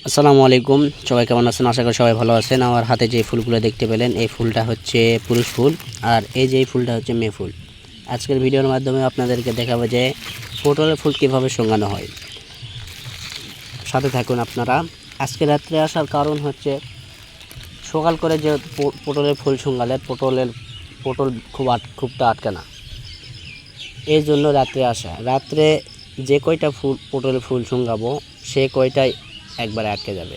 আসসালামু আলাইকুম, সবাই কেমন আছেন? আশা করি সবাই ভালো আছেন। আমার হাতে যে ফুলগুলো দেখতে পেলেন, এই ফুলটা হচ্ছে পুরুষ ফুল, আর এই যে ফুলটা হচ্ছে মেয়ে ফুল। আজকের ভিডিওর মাধ্যমে আপনাদেরকে দেখাবো যে পটলের ফুল কীভাবে শোঙানো হয়। সাথে থাকুন আপনারা। আজকে রাত্রে আসার কারণ হচ্ছে সকাল করে যে পটলের ফুল শোঙালে পটল খুবটা আটকে না, এই জন্য রাত্রে আসা। রাত্রে যে কয়টা পটলের ফুল শোঙাবো সে কয়টাই একবারে আটকে যাবে।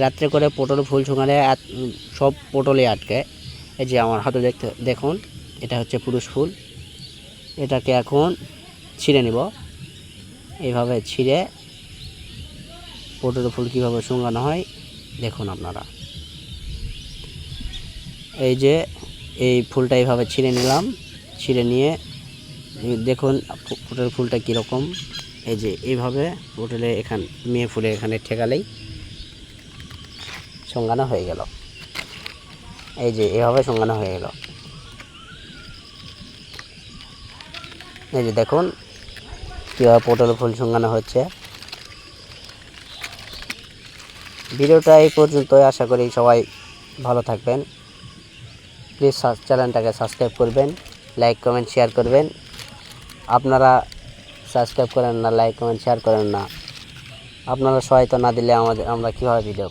রাত্রে করে পটল ফুল শোঙালে সব পটলে আটকে। এই যে আমার হাতে দেখুন, এটা হচ্ছে পুরুষ ফুল। এটাকে এখন ছিঁড়ে নিব। এইভাবে ছিঁড়ে পটল ফুল কীভাবে শোঙানো হয় দেখুন আপনারা। এই যে এই ফুলটা এইভাবে ছিঁড়ে নিলাম। ছিঁড়ে নিয়ে দেখুন পটল ফুলটা কীরকম। এই যে এইভাবে পটলে মেয়ে ফুলে এখানে ঠেকালেই শোঙানো হয়ে গেল। এই যে এভাবে শোঙানো হয়ে গেল। এই যে দেখুন কীভাবে পটল ফুল শোঙানো হচ্ছে। ভিডিওটা এই পর্যন্তই। আশা করি সবাই ভালো থাকবেন। প্লিজ চ্যানেলটাকে সাবস্ক্রাইব করবেন, লাইক কমেন্ট শেয়ার করবেন। আপনারা সাবস্ক্রাইব করেন না, লাইক কমেন্ট শেয়ার করেন না। আপনারা সহায়তা না দিলে আমরা কীভাবে ভিডিও